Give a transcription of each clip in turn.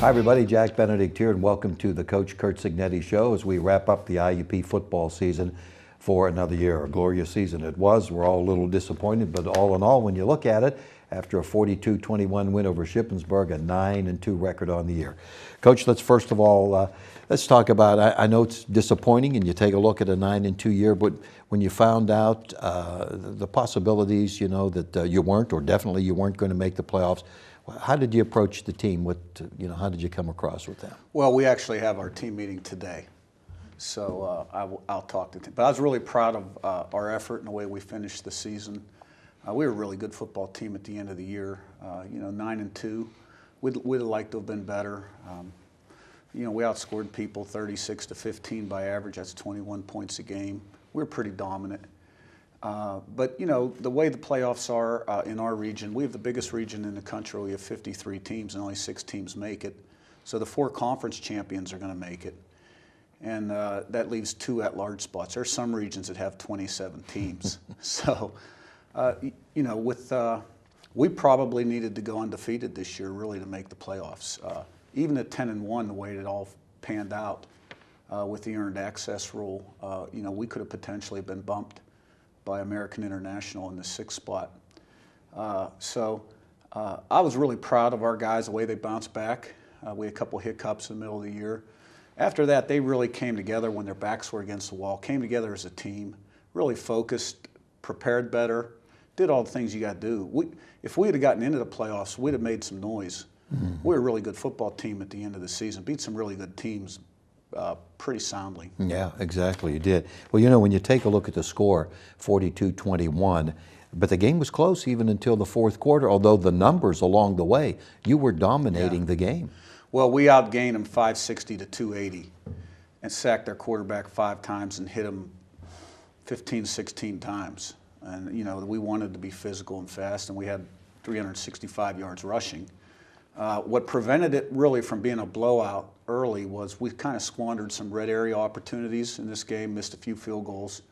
Hi everybody, Jack Benedict here, and welcome to the Coach Curt Cignetti Show as we wrap up the IUP football season for another year. A glorious season it was. We're all a little disappointed, but all in all, when you look at it, after a 42-21 win over Shippensburg, a 9-2 record on the year. Coach, let's first of all, let's talk about, I know it's disappointing and you take a look at a 9-2 year, but when you found out the possibilities, you know, that you weren't, or definitely you weren't going to make the playoffs, how did you approach the team? How did you come across with them? Well, we actually have our team meeting today, so I'll talk to them. But I was really proud of our effort and the way we finished the season. We were a really good football team at the end of the year. 9-2. We'd have liked to have been better. We outscored people 36-15 by average. That's 21 points a game. We were pretty dominant. But the way the playoffs are in our region, we have the biggest region in the country. We have 53 teams and only 6 teams make it. So the 4 conference champions are going to make it. And that leaves 2 at-large spots. There's some regions that have 27 teams. So, we probably needed to go undefeated this year really to make the playoffs. Even at 10-1, the way it all panned out with the earned access rule, we could have potentially been bumped by American International in the 6th spot. I was really proud of our guys, the way they bounced back. We had a couple hiccups in the middle of the year. After that, they really came together when their backs were against the wall, came together as a team, really focused, prepared better, did all the things you got to do. If we had gotten into the playoffs, we'd have made some noise. Mm-hmm. We were a really good football team at the end of the season, beat some really good teams pretty soundly. Yeah, exactly, you did. Well, when you take a look at the score, 42-21, but the game was close even until the 4th quarter, although the numbers along the way, you were dominating the game. Well, we outgained them 560-280 and sacked their quarterback 5 times and hit him 15, 16 times. And, we wanted to be physical and fast, and we had 365 yards rushing. What prevented it really from being a blowout early was we kind of squandered some red area opportunities in this game, missed a few field goals.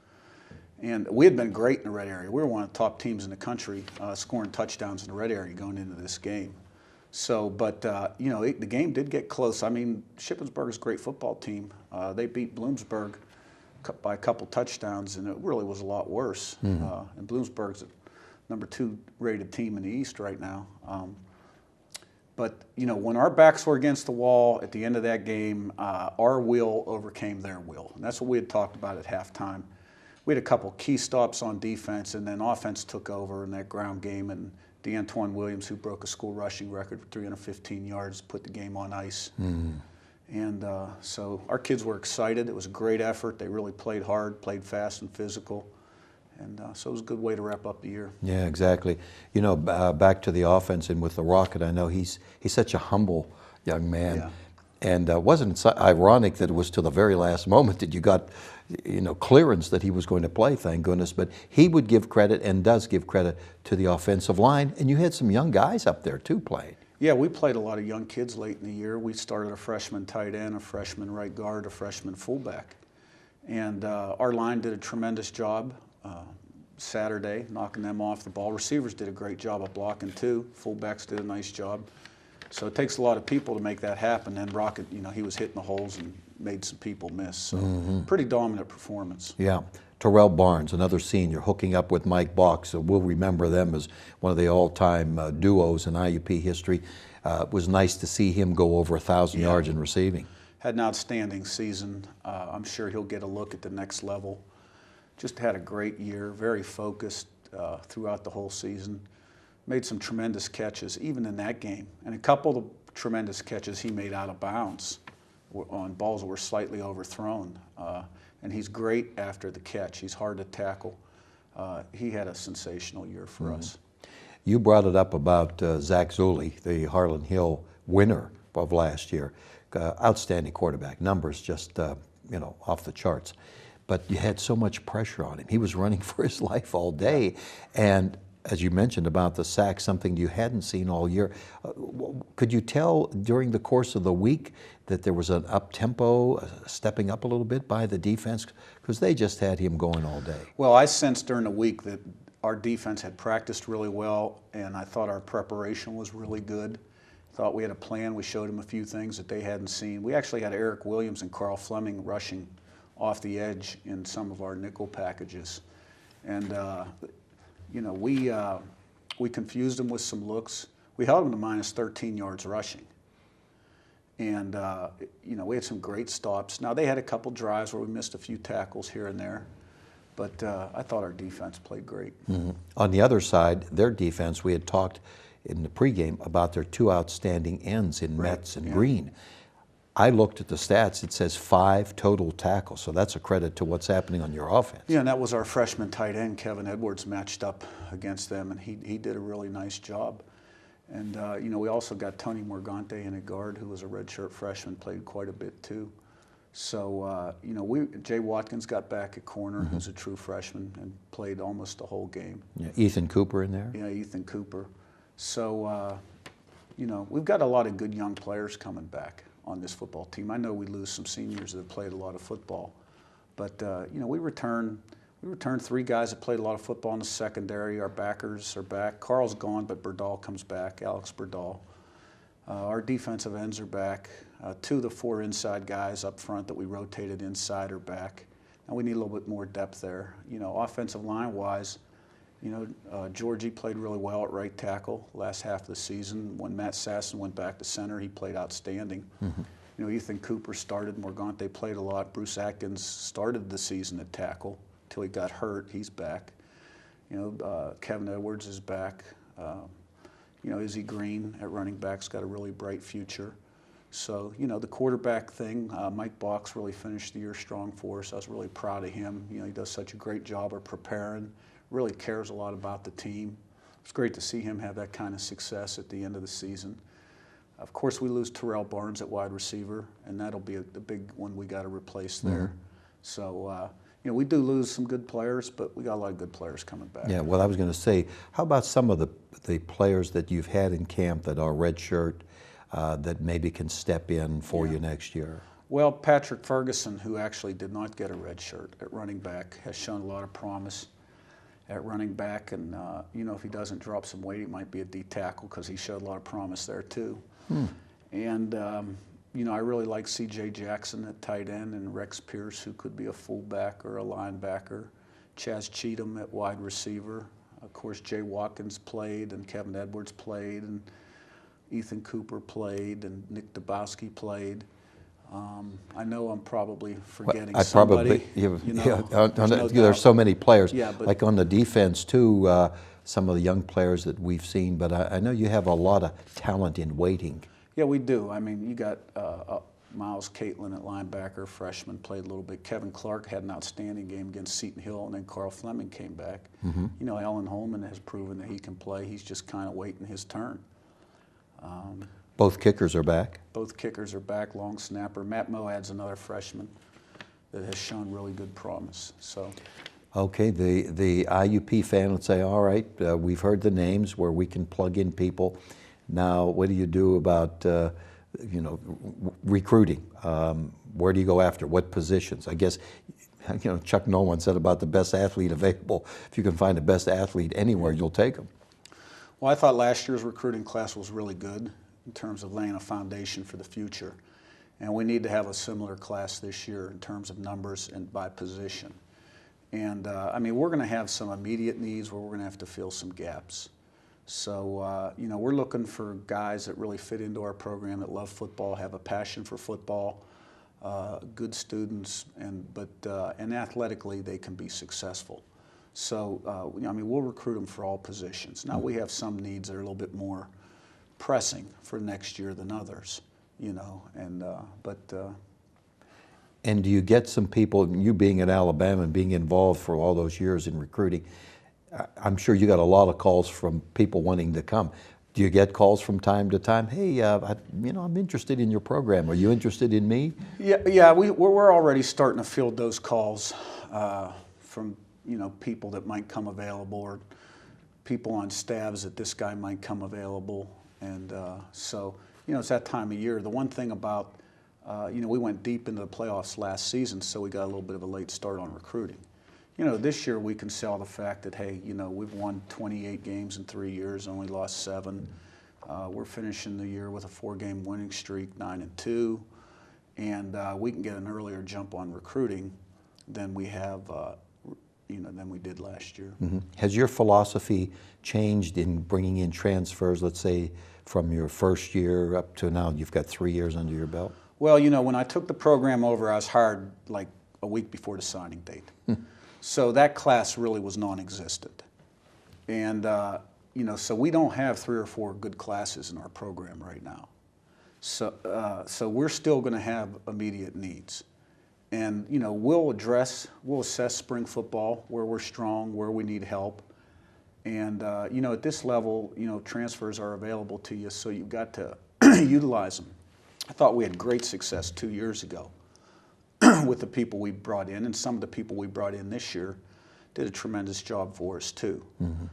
And we had been great in the red area. We were one of the top teams in the country scoring touchdowns in the red area going into this game. So, but, the game did get close. I mean, Shippensburg is a great football team. They beat Bloomsburg by a couple touchdowns, and it really was a lot worse. And Bloomsburg's the number 2 rated team in the East right now. But, when our backs were against the wall at the end of that game, our will overcame their will. And that's what we had talked about at halftime. We had a couple key stops on defense, and then offense took over in that ground game. And DeAntoine Williams, who broke a school rushing record for 315 yards, put the game on ice. And so our kids were excited. It was a great effort. They really played hard, played fast and physical. And so it was a good way to wrap up the year. Yeah, exactly. Back to the offense and with the Rocket, I know he's such a humble young man. Yeah. And wasn't it ironic that it was to the very last moment that you got, clearance that he was going to play, thank goodness. But he would give credit and does give credit to the offensive line. And you had some young guys up there too playing. Yeah, we played a lot of young kids late in the year. We started a freshman tight end, a freshman right guard, a freshman fullback. And our line did a tremendous job Saturday, knocking them off the ball. Receivers did a great job of blocking too. Fullbacks did a nice job. So it takes a lot of people to make that happen. And Rocket, he was hitting the holes and made some people miss. So pretty dominant performance. Yeah. Terrell Barnes, another senior, hooking up with Mike Bach, so we'll remember them as one of the all-time duos in IUP history. It was nice to see him go over 1,000 yards in receiving. Had an outstanding season. I'm sure he'll get a look at the next level. Just had a great year, very focused throughout the whole season. Made some tremendous catches, even in that game. And a couple of the tremendous catches he made out of bounds on balls that were slightly overthrown. And he's great after the catch. He's hard to tackle. He had a sensational year for us. You brought it up about Zach Zulli, the Harlan Hill winner of last year. Outstanding quarterback. Numbers just, off the charts. But you had so much pressure on him. He was running for his life all day. And as you mentioned about the sack, something you hadn't seen all year. Could you tell during the course of the week that there was an up-tempo, stepping up a little bit by the defense? Because they just had him going all day. Well, I sensed during the week that our defense had practiced really well, and I thought our preparation was really good. thought we had a plan. We showed them a few things that they hadn't seen. We actually had Eric Williams and Carl Fleming rushing off the edge in some of our nickel packages. And, you know, we confused them with some looks. We held them to minus 13 yards rushing. And, you know, we had some great stops. Now, they had a couple drives where we missed a few tackles here and there. But I thought our defense played great. Mm-hmm. On the other side, their defense, we had talked in the pregame about their two outstanding ends in Metz and Green. I looked at the stats. It says 5 total tackles, so that's a credit to what's happening on your offense. Yeah, and that was our freshman tight end, Kevin Edwards, matched up against them, and he did a really nice job. And, you know, we also got Tony Morgante in a guard who was a redshirt freshman, played quite a bit too. So, you know, Jay Watkins got back at corner, who's a true freshman, and played almost the whole game. Yeah, Ethan Cooper in there? Yeah, Ethan Cooper. So, you know, we've got a lot of good young players coming back on this football team. I know we lose some seniors that have played a lot of football, but, you know, we returned 3 guys that played a lot of football in the secondary. Our backers are back. Carl's gone, but Berdahl comes back, Alex Berdahl. Our defensive ends are back. 2 of the 4 inside guys up front that we rotated inside are back. And we need a little bit more depth there. You know, offensive line-wise, you know, Georgie played really well at right tackle last half of the season. When Matt Sasson went back to center, he played outstanding. You know, Ethan Cooper started. Morgante played a lot. Bruce Atkins started the season at tackle until he got hurt. He's back. You know, Kevin Edwards is back. You know, Izzy Green at running back's got a really bright future. So, you know, the quarterback thing, Mike Bach's really finished the year strong for us. I was really proud of him. You know, he does such a great job of preparing, really cares a lot about the team. It's great to see him have that kind of success at the end of the season. Of course, we lose Terrell Barnes at wide receiver, and that'll be the big one we got to replace there. So, you know, we do lose some good players, but we got a lot of good players coming back. Yeah, well, I was going to say, how about some of the players that you've had in camp that are redshirt that maybe can step in for you next year? Well, Patrick Ferguson, who actually did not get a red shirt at running back, has shown a lot of promise at running back. And, you know, if he doesn't drop some weight, he might be a D tackle because he showed a lot of promise there too. And, you know, I really like C.J. Jackson at tight end and Rex Pierce, who could be a fullback or a linebacker. Chaz Cheatham at wide receiver. Of course, Jay Watkins played and Kevin Edwards played and Ethan Cooper played and Nick Dabowski played. I know I'm probably forgetting somebody. There's so many players. Yeah, but, like on the defense too, some of the young players that we've seen, but I know you have a lot of talent in waiting. Yeah, we do. I mean, you got Miles Caitlin at linebacker, freshman, played a little bit. Kevin Clark had an outstanding game against Seton Hill, and then Carl Fleming came back. You know, Alan Holman has proven that he can play. He's just kind of waiting his turn. Both kickers are back? Both kickers are back, long snapper. Matt Moad's another freshman that has shown really good promise. So, okay, the IUP fan would say, all right, we've heard the names where we can plug in people. Now, what do you do about, you know, recruiting? Where do you go after? What positions? I guess, you know, Chuck Nolan said about the best athlete available. If you can find the best athlete anywhere, you'll take them. Well, I thought last year's recruiting class was really good in terms of laying a foundation for the future. And we need to have a similar class this year in terms of numbers and by position. And, I mean, we're going to have some immediate needs where we're going to have to fill some gaps. So, you know, we're looking for guys that really fit into our program, that love football, have a passion for football, good students, and athletically they can be successful. So, I mean, we'll recruit them for all positions. Now, we have some needs that are a little bit more pressing for next year than others, you know, and, And do you get some people, you being at Alabama and being involved for all those years in recruiting, I'm sure you got a lot of calls from people wanting to come. Do you get calls from time to time? Hey, you know, I'm interested in your program. Are you interested in me? Yeah, we're already starting to field those calls from, you know, people that might come available or people on staffs that this guy might come available. And so, you know, it's that time of year. The one thing about, you know, we went deep into the playoffs last season, so we got a little bit of a late start on recruiting. You know, this year we can sell the fact that, hey, you know, we've won 28 games in 3 years, only lost 7. We're finishing the year with a 4-game winning streak, 9-2, and we can get an earlier jump on recruiting than we have, than we did last year. Mm-hmm. Has your philosophy changed in bringing in transfers, let's say, from your first year up to now? You've got 3 years under your belt. Well, when I took the program over, I was hired like a week before the signing date. So that class really was non-existent. And, so we don't have 3 or 4 good classes in our program right now. So we're still going to have immediate needs. And, we'll assess spring football, where we're strong, where we need help. And, at this level, transfers are available to you, so you've got to utilize them. I thought we had great success 2 years ago with the people we brought in, and some of the people we brought in this year did a tremendous job for us too. Mm-hmm.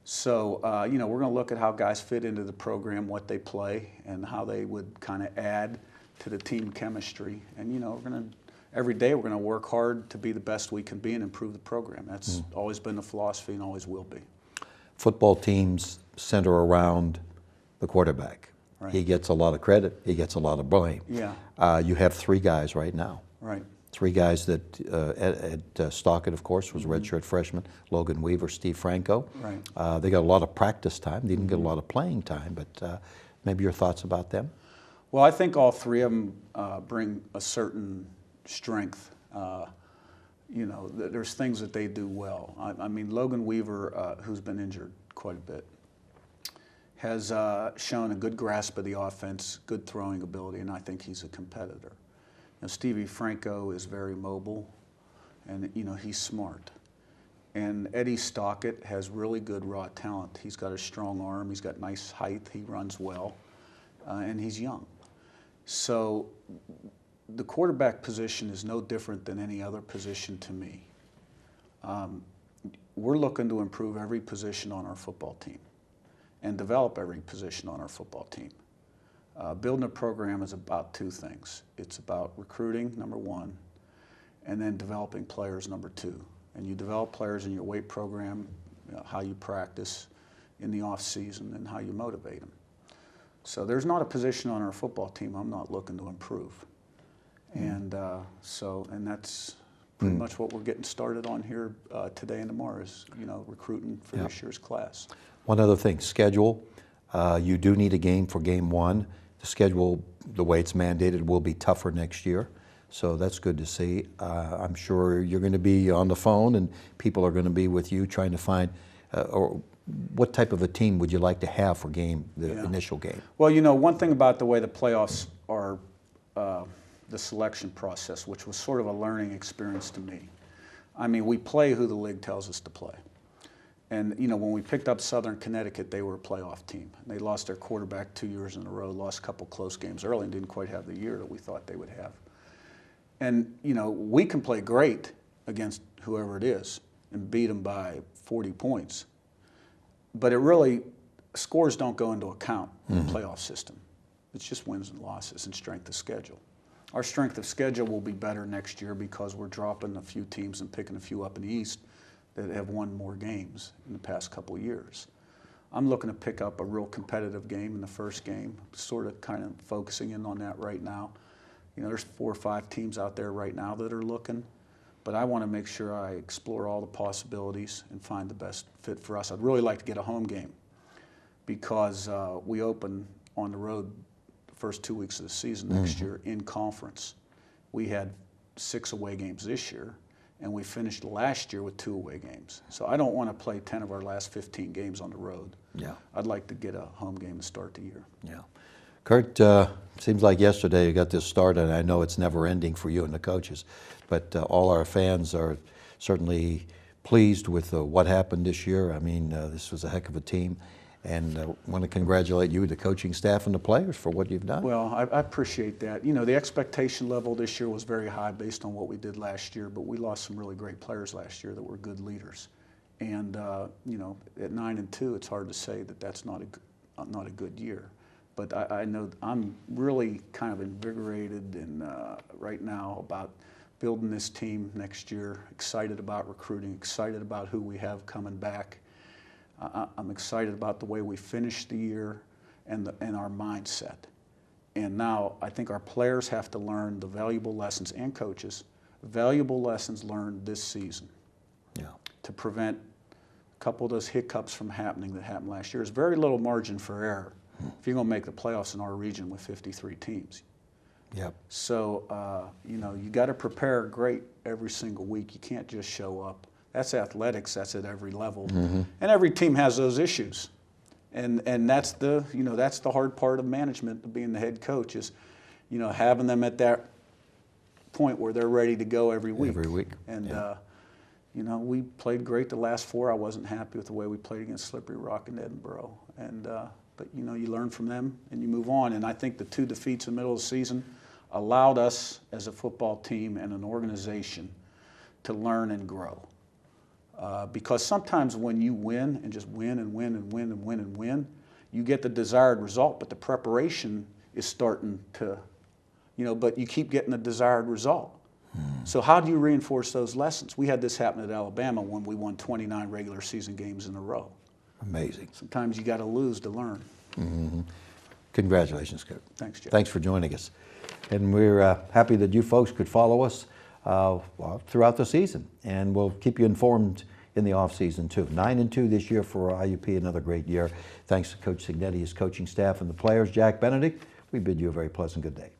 So, we're going to look at how guys fit into the program, what they play, and how they would kind of add to the team chemistry. And, every day we're going to work hard to be the best we can be and improve the program. That's always been the philosophy and always will be. Football teams center around the quarterback. Right. He gets a lot of credit. He gets a lot of blame. Yeah. You have 3 guys right now. Right. 3 guys that at Stockett, of course, was redshirt freshman. Logan Weaver, Steve Franco. Right. They got a lot of practice time. They didn't get a lot of playing time, but maybe your thoughts about them? Well, I think all 3 of them bring a certain strength. There's things that they do well. I mean, Logan Weaver, who's been injured quite a bit, has shown a good grasp of the offense, good throwing ability, and I think he's a competitor. Stevie Franco is very mobile, and he's smart. And Eddie Stockett has really good raw talent. He's got a strong arm, he's got nice height, he runs well, and he's young. So the quarterback position is no different than any other position to me. We're looking to improve every position on our football team and develop every position on our football team. Building a program is about 2 things. It's about recruiting, number 1, and then developing players, number 2. And you develop players in your weight program, how you practice in the off season, and how you motivate them. So there's not a position on our football team I'm not looking to improve. And and that's pretty much what we're getting started on here today and tomorrow is, recruiting for this year's class. One other thing, schedule. You do need a game for game 1. The schedule, the way it's mandated, will be tougher next year. So that's good to see. I'm sure you're going to be on the phone and people are going to be with you trying to find, or what type of a team would you like to have for the initial game? Well, one thing about the way the playoffs are, the selection process, which was sort of a learning experience to me. I mean, we play who the league tells us to play. And, when we picked up Southern Connecticut, they were a playoff team. They lost their quarterback 2 years in a row, lost a couple close games early and didn't quite have the year that we thought they would have. And, we can play great against whoever it is and beat them by 40 points. But scores don't go into account in the playoff system. It's just wins and losses and strength of schedule. Our strength of schedule will be better next year because we're dropping a few teams and picking a few up in the East that have won more games in the past couple of years. I'm looking to pick up a real competitive game in the first game, sort of kind of focusing in on that right now. There's 4 or 5 teams out there right now that are looking, but I want to make sure I explore all the possibilities and find the best fit for us. I'd really like to get a home game because we open on the road the first 2 weeks of the season next year in conference. We had 6 away games this year, and we finished last year with 2 away games. So I don't want to play 10 of our last 15 games on the road. Yeah. I'd like to get a home game to start the year. Yeah. Curt, seems like yesterday you got this start, and I know it's never ending for you and the coaches, but all our fans are certainly pleased with what happened this year. I mean, this was a heck of a team, and I want to congratulate you, the coaching staff, and the players for what you've done. Well, I appreciate that. The expectation level this year was very high based on what we did last year, but we lost some really great players last year that were good leaders. And, at 9-2, it's hard to say that that's not a good year. But I know I'm really kind of invigorated and right now about building this team next year, excited about recruiting, excited about who we have coming back. I'm excited about the way we finished the year, and our mindset. And now I think our players have to learn the valuable lessons, and coaches, valuable lessons learned this season to prevent a couple of those hiccups from happening that happened last year. There's very little margin for error if you're going to make the playoffs in our region with 53 teams. Yep. So, you know, you got to prepare great every single week. You can't just show up. That's athletics. That's at every level. And every team has those issues. And that's the, you know, that's the hard part of management, of being the head coach, is, you know, having them at that point where they're ready to go every week. Every week. And, you know, we played great the last 4. I wasn't happy with the way we played against Slippery Rock and Edinboro. And, but, you know, you learn from them and you move on. And I think the 2 defeats in the middle of the season allowed us as a football team and an organization to learn and grow. Because sometimes when you win and just win and win and win and win and win, you get the desired result, but the preparation is starting to, you know, but you keep getting the desired result. So how do you reinforce those lessons? We had this happen at Alabama when we won 29 regular season games in a row. Amazing. Sometimes you got to lose to learn. Congratulations, Curt. Thanks, Jeff. Thanks for joining us. And we're happy that you folks could follow us throughout the season. And we'll keep you informed in the off season too. 9-2 this year for IUP, another great year. Thanks to Coach Cignetti, his coaching staff, and the players. Jack Benedict, we bid you a very pleasant good day.